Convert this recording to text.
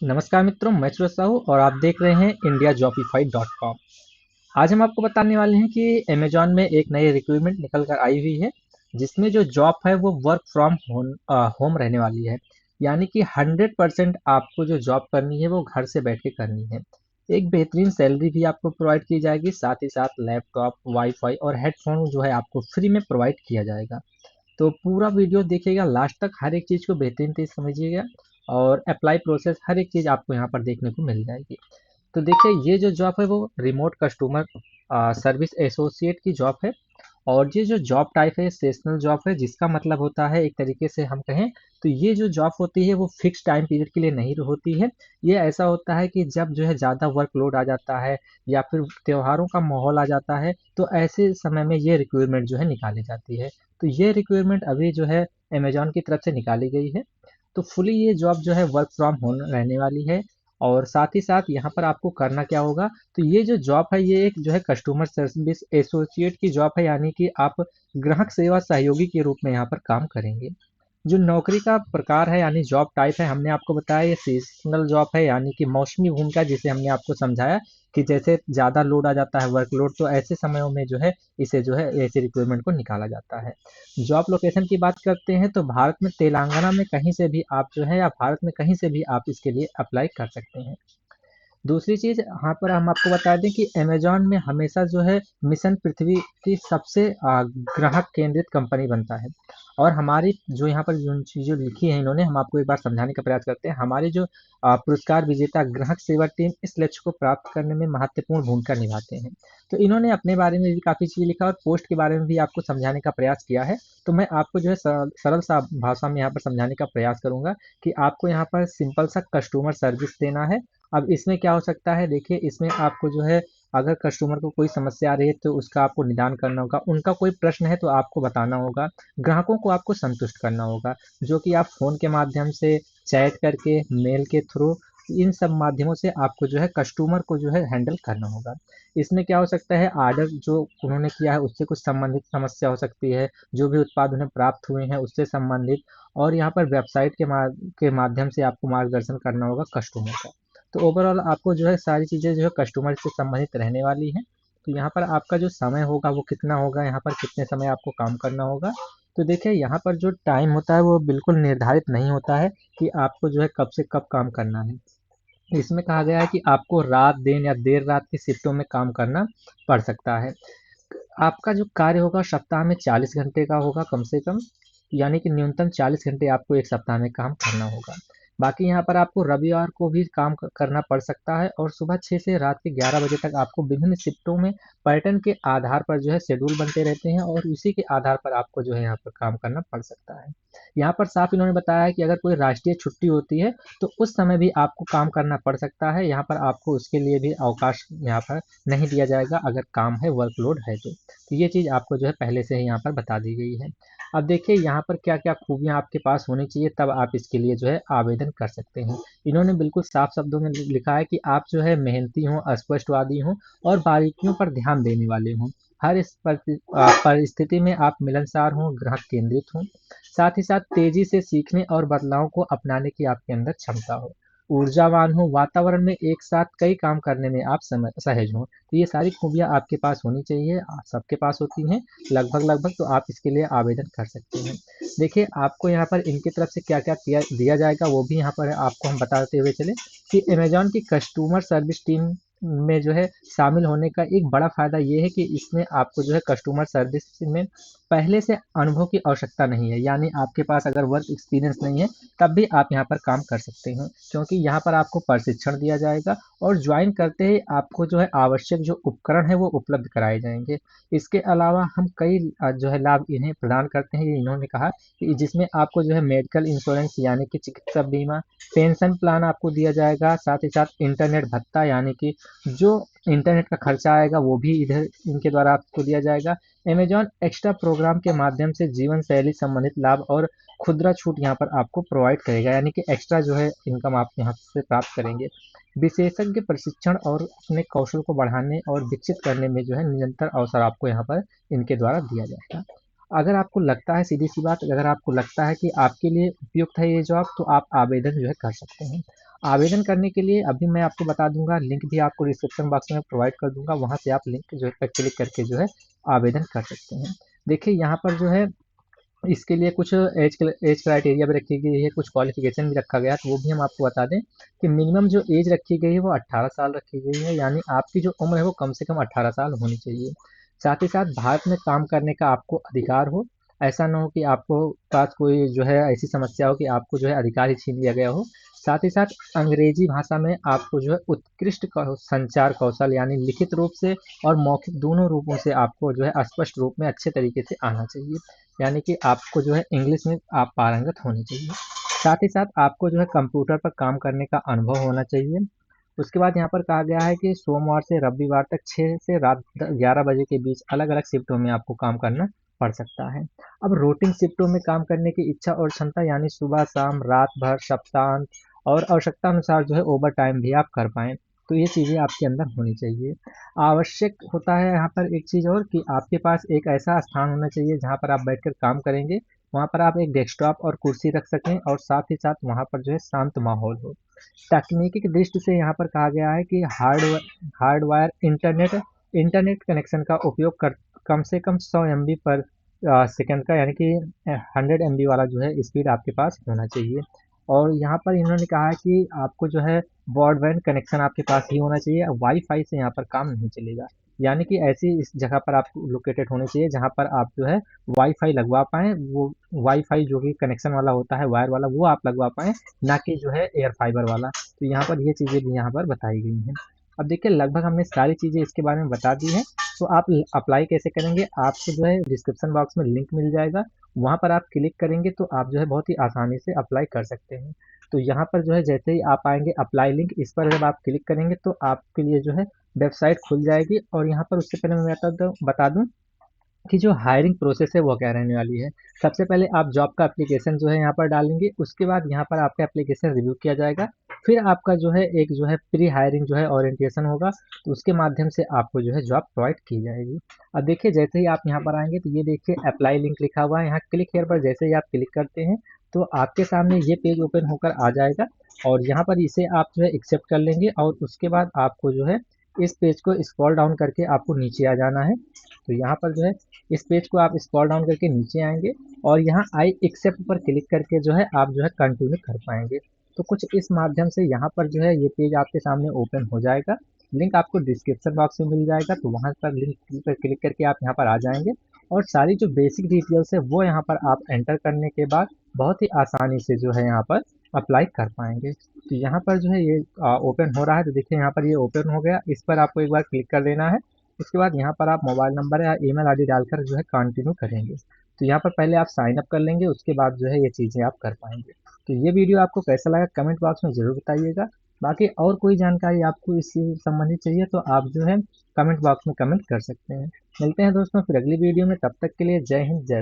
नमस्कार मित्रों, मैं सूरज साहू और आप देख रहे हैं इंडिया जॉबिफाई डॉट कॉम। आज हम आपको बताने वाले हैं कि अमेजॉन में एक नई रिक्रूटमेंट निकल कर आई हुई है, जिसमें जो जॉब है वो वर्क फ्रॉम होम रहने वाली है। यानी कि 100% आपको जो जॉब करनी है वो घर से बैठ के करनी है। एक बेहतरीन सैलरी भी आपको प्रोवाइड की जाएगी, साथ ही साथ लैपटॉप, वाईफाई और हेडफोन जो है आपको फ्री में प्रोवाइड किया जाएगा। तो पूरा वीडियो देखिएगा लास्ट तक, हर एक चीज़ को बेहतरीन से समझिएगा और अप्लाई प्रोसेस हर एक चीज़ आपको यहाँ पर देखने को मिल जाएगी। तो देखिए, ये जो जॉब है वो रिमोट कस्टमर सर्विस एसोसिएट की जॉब है। और ये जो जॉब टाइप है सेशनल जॉब है, जिसका मतलब होता है एक तरीके से हम कहें तो ये जो जॉब होती है वो फिक्स टाइम पीरियड के लिए नहीं होती है। ये ऐसा होता है कि जब जो है ज़्यादा वर्कलोड आ जाता है या फिर त्योहारों का माहौल आ जाता है, तो ऐसे समय में ये रिक्वायरमेंट जो है निकाली जाती है। तो ये रिक्वायरमेंट अभी जो है अमेजॉन की तरफ से निकाली गई है। तो फुली ये जॉब जो है वर्क फ्रॉम होम रहने वाली है। और साथ ही साथ यहाँ पर आपको करना क्या होगा, तो ये जो जॉब है ये एक जो है कस्टमर सर्विस एसोसिएट की जॉब है, यानी कि आप ग्राहक सेवा सहयोगी के रूप में यहाँ पर काम करेंगे। जो नौकरी का प्रकार है यानी जॉब टाइप है, हमने आपको बताया ये सीजनल जॉब है, यानी कि मौसमी भूमिका, जिसे हमने आपको समझाया कि जैसे ज़्यादा लोड आ जाता है वर्कलोड, तो ऐसे समयों में जो है इसे जो है ऐसे रिक्वायरमेंट को निकाला जाता है। जॉब लोकेशन की बात करते हैं तो भारत में तेलंगाना में कहीं से भी आप जो है, या भारत में कहीं से भी आप इसके लिए अप्लाई कर सकते हैं। दूसरी चीज़ यहाँ पर हम आपको बता दें कि अमेज़न में हमेशा जो है मिशन पृथ्वी की सबसे ग्राहक केंद्रित कंपनी बनता है। और हमारी जो यहाँ पर जो चीज़ें लिखी हैं इन्होंने, हम आपको एक बार समझाने का प्रयास करते हैं। हमारी जो पुरस्कार विजेता ग्राहक सेवा टीम इस लक्ष्य को प्राप्त करने में महत्वपूर्ण भूमिका निभाते हैं। तो इन्होंने अपने बारे में भी काफ़ी चीज़ लिखा और पोस्ट के बारे में भी आपको समझाने का प्रयास किया है। तो मैं आपको जो है सरल सरल सा भाषा में यहाँ पर समझाने का प्रयास करूँगा कि आपको यहाँ पर सिंपल सा कस्टमर सर्विस देना है। अब इसमें क्या हो सकता है, देखिए इसमें आपको जो है अगर कस्टमर को कोई समस्या आ रही है तो उसका आपको निदान करना होगा, उनका कोई प्रश्न है तो आपको बताना होगा, ग्राहकों को आपको संतुष्ट करना होगा, जो कि आप फ़ोन के माध्यम से, चैट करके, मेल के थ्रू, इन सब माध्यमों से आपको जो है कस्टमर को जो है हैंडल करना होगा। इसमें क्या हो सकता है, आर्डर जो उन्होंने किया है उससे कुछ संबंधित समस्या हो सकती है, जो भी उत्पाद उन्हें प्राप्त हुए हैं उससे संबंधित, और यहाँ पर वेबसाइट के माध्यम से आपको मार्गदर्शन करना होगा कस्टमर का। तो ओवरऑल आपको जो है सारी चीज़ें जो है कस्टमर से संबंधित रहने वाली हैं। तो यहाँ पर आपका जो समय होगा वो कितना होगा, यहाँ पर कितने समय आपको काम करना होगा। तो देखिए यहाँ पर जो टाइम होता है वो बिल्कुल निर्धारित नहीं होता है कि आपको जो है कब से कब काम करना है। इसमें कहा गया है कि आपको रात दिन या देर रात की शिफ्टों में काम करना पड़ सकता है। आपका जो कार्य होगा सप्ताह में 40 घंटे का होगा कम से कम, यानी कि न्यूनतम 40 घंटे आपको एक सप्ताह में काम करना होगा। बाकी यहाँ पर आपको रविवार को भी काम करना पड़ सकता है, और सुबह 6 से रात के 11 बजे तक आपको विभिन्न शिफ्टों में पैटर्न के आधार पर जो है शेड्यूल बनते रहते हैं, और उसी के आधार पर आपको जो है यहाँ पर काम करना पड़ सकता है। यहाँ पर साफ इन्होंने बताया है कि अगर कोई राष्ट्रीय छुट्टी होती है तो उस समय भी आपको काम करना पड़ सकता है। यहाँ पर आपको उसके लिए भी अवकाश यहाँ पर नहीं दिया जाएगा, अगर काम है, वर्कलोड है तो ये चीज़ आपको जो है पहले से ही यहाँ पर बता दी गई है। अब देखिए यहाँ पर क्या क्या खूबियाँ आपके पास होनी चाहिए, तब आप इसके लिए जो है आवेदन कर सकते हैं। इन्होंने बिल्कुल साफ शब्दों में लिखा है कि आप जो है मेहनती हों, स्पष्टवादी हों और बारीकियों पर ध्यान देने वाले हों। हर इस परिस्थिति में आप मिलनसार हों, ग्राहक केंद्रित हों, साथ ही साथ तेजी से सीखने और बदलाव को अपनाने की आपके अंदर क्षमता हो, ऊर्जावान हो, वातावरण में एक साथ कई काम करने में आप सहज हों। तो ये सारी खूबियाँ आपके पास होनी चाहिए, सबके पास होती हैं लगभग लगभग, तो आप इसके लिए आवेदन कर सकते हैं। देखिए आपको यहाँ पर इनकी तरफ से क्या क्या किया दिया जाएगा वो भी यहाँ पर आपको हम बताते हुए चले कि अमेजॉन की कस्टमर सर्विस टीम में जो है शामिल होने का एक बड़ा फ़ायदा ये है कि इसमें आपको जो है कस्टमर सर्विस में पहले से अनुभव की आवश्यकता नहीं है। यानी आपके पास अगर वर्क एक्सपीरियंस नहीं है तब भी आप यहाँ पर काम कर सकते हैं, क्योंकि यहाँ पर आपको प्रशिक्षण दिया जाएगा और ज्वाइन करते ही आपको जो है आवश्यक जो उपकरण है वो उपलब्ध कराए जाएंगे। इसके अलावा हम कई जो है लाभ इन्हें प्रदान करते हैं, ये इन्होंने कहा कि जिसमें आपको जो है मेडिकल इंश्योरेंस यानी कि चिकित्सा बीमा, पेंशन प्लान आपको दिया जाएगा, साथ ही साथ इंटरनेट भत्ता यानी कि जो इंटरनेट का खर्चा आएगा वो भी इधर इनके द्वारा आपको दिया जाएगा। अमेजॉन एक्स्ट्रा प्रोग्राम के माध्यम से जीवन शैली संबंधित लाभ और खुदरा छूट यहाँ पर आपको प्रोवाइड करेगा, यानी कि एक्स्ट्रा जो है इनकम आप यहाँ से प्राप्त करेंगे। विशेषज्ञ प्रशिक्षण और अपने कौशल को बढ़ाने और विकसित करने में जो है निरंतर अवसर आपको यहाँ पर इनके द्वारा दिया जाएगा। अगर आपको लगता है, सीधी सी बात, अगर आपको लगता है कि आपके लिए उपयुक्त है ये जॉब, तो आप आवेदन जो है कर सकते हैं। आवेदन करने के लिए अभी मैं आपको बता दूंगा, लिंक भी आपको डिस्क्रिप्शन बॉक्स में प्रोवाइड कर दूंगा, वहाँ से आप लिंक जो है पर क्लिक करके जो है आवेदन कर सकते हैं। देखिए यहाँ पर जो है इसके लिए कुछ एज क्राइटेरिया भी रखी गई है, कुछ क्वालिफिकेशन भी रखा गया है, तो वो भी हम आपको बता दें कि मिनिमम जो एज रखी गई है वो 18 साल रखी गई है, यानी आपकी जो उम्र है वो कम से कम 18 साल होनी चाहिए। साथ ही साथ भारत में काम करने का आपको अधिकार हो, ऐसा ना हो कि आपको पास कोई जो है ऐसी समस्या हो कि आपको जो है अधिकार ही छीन लिया गया हो। साथ ही साथ अंग्रेजी भाषा में आपको जो है उत्कृष्ट संचार कौशल, यानी लिखित रूप से और मौखिक दोनों रूपों से आपको जो है स्पष्ट रूप में अच्छे तरीके से आना चाहिए, यानी कि आपको जो है इंग्लिश में आप पारंगत होने चाहिए। साथ ही साथ आपको जो है कंप्यूटर पर काम करने का अनुभव होना चाहिए। उसके बाद यहाँ पर कहा गया है कि सोमवार से रविवार तक 6 से रात 11 बजे के बीच अलग अलग शिफ्टों में आपको काम करना पड़ सकता है। अब रोटिंग शिफ्टों में काम करने की इच्छा और क्षमता, यानी सुबह शाम रात भर सप्तांत और आवश्यकता अनुसार जो है ओवर टाइम भी आप कर पाएँ, तो ये चीज़ें आपके अंदर होनी चाहिए। आवश्यक होता है यहाँ पर एक चीज़ और, कि आपके पास एक ऐसा स्थान होना चाहिए जहाँ पर आप बैठकर काम करेंगे, वहाँ पर आप एक डेस्कटॉप और कुर्सी रख सकें, और साथ ही साथ वहाँ पर जो है शांत माहौल हो। तकनीकी की दृष्टि से यहाँ पर कहा गया है कि हार्डवायर इंटरनेट इंटरनेट कनेक्शन का उपयोग कर कम से कम 100 एमबी पर सेकंड का, यानी कि 100 एमबी वाला जो है स्पीड आपके पास होना चाहिए। और यहाँ पर इन्होंने कहा है कि आपको जो है ब्रॉडबैंड कनेक्शन आपके पास ही होना चाहिए, वाईफाई से यहाँ पर काम नहीं चलेगा, यानी कि ऐसी इस जगह पर आप लोकेटेड होने चाहिए जहाँ पर आप जो है वाईफाई लगवा पाएँ, वो वाईफाई जो कि कनेक्शन वाला होता है, वायर वाला, वो आप लगवा पाएँ, ना कि जो है एयर फाइबर वाला। तो यहाँ पर ये चीज़ें भी यहाँ पर बताई गई हैं। अब देखिए लगभग हमने सारी चीज़ें इसके बारे में बता दी हैं, तो आप अप्लाई कैसे करेंगे, आपको जो है डिस्क्रिप्शन बॉक्स में लिंक मिल जाएगा, वहाँ पर आप क्लिक करेंगे तो आप जो है बहुत ही आसानी से अप्लाई कर सकते हैं। तो यहाँ पर जो है जैसे ही आप आएंगे अप्लाई लिंक, इस पर जब आप क्लिक करेंगे तो आपके लिए जो है वेबसाइट खुल जाएगी, और यहाँ पर उससे पहले मैं बता दूं कि जो हायरिंग प्रोसेस है वो क्या रहने वाली है। सबसे पहले आप जॉब का एप्लीकेशन जो है यहाँ पर डालेंगे, उसके बाद यहाँ पर आपका एप्लीकेशन रिव्यू किया जाएगा, फिर आपका जो है एक जो है प्री हायरिंग जो है ओरिएंटेशन होगा, तो उसके माध्यम से आपको जो है जॉब प्रोवाइड की जाएगी। अब देखिए जैसे ही आप यहाँ पर आएंगे तो ये देखिए अप्लाई लिंक लिखा हुआ है, यहाँ क्लिक हेयर पर जैसे ही आप क्लिक करते हैं तो आपके सामने ये पेज ओपन होकर आ जाएगा, और यहाँ पर इसे आप जो है एक्सेप्ट कर लेंगे, और उसके बाद आपको जो है इस पेज को स्क्रॉल डाउन करके आपको नीचे आ जाना है। तो यहाँ पर जो है इस पेज को आप स्क्रॉल डाउन करके नीचे आएंगे, और यहाँ आई एक्सेप्ट पर क्लिक करके जो है आप जो है कंटिन्यू कर पाएंगे। तो कुछ इस माध्यम से यहाँ पर जो है ये पेज आपके सामने ओपन हो जाएगा। लिंक आपको डिस्क्रिप्शन बॉक्स में मिल जाएगा, तो वहाँ पर लिंक पर क्लिक करके आप यहाँ पर आ जाएंगे, और सारी जो बेसिक डिटेल्स है वो यहाँ पर आप एंटर करने के बाद बहुत ही आसानी से जो है यहाँ पर अप्लाई कर पाएंगे। तो यहाँ पर जो है ये ओपन हो रहा है, तो देखिए यहाँ पर ये ओपन हो गया, इस पर आपको एक बार क्लिक कर देना है। उसके बाद यहाँ पर आप मोबाइल नंबर या ईमेल आईडी डालकर जो है कंटिन्यू करेंगे। तो यहाँ पर पहले आप साइन अप कर लेंगे, उसके बाद जो है ये चीज़ें आप कर पाएंगे। तो ये वीडियो आपको कैसा लगा कमेंट बॉक्स में ज़रूर बताइएगा। बाकी और कोई जानकारी आपको इससे संबंधित चाहिए तो आप जो है कमेंट बॉक्स में कमेंट कर सकते हैं। मिलते हैं दोस्तों फिर अगली वीडियो में, तब तक के लिए जय हिंद जय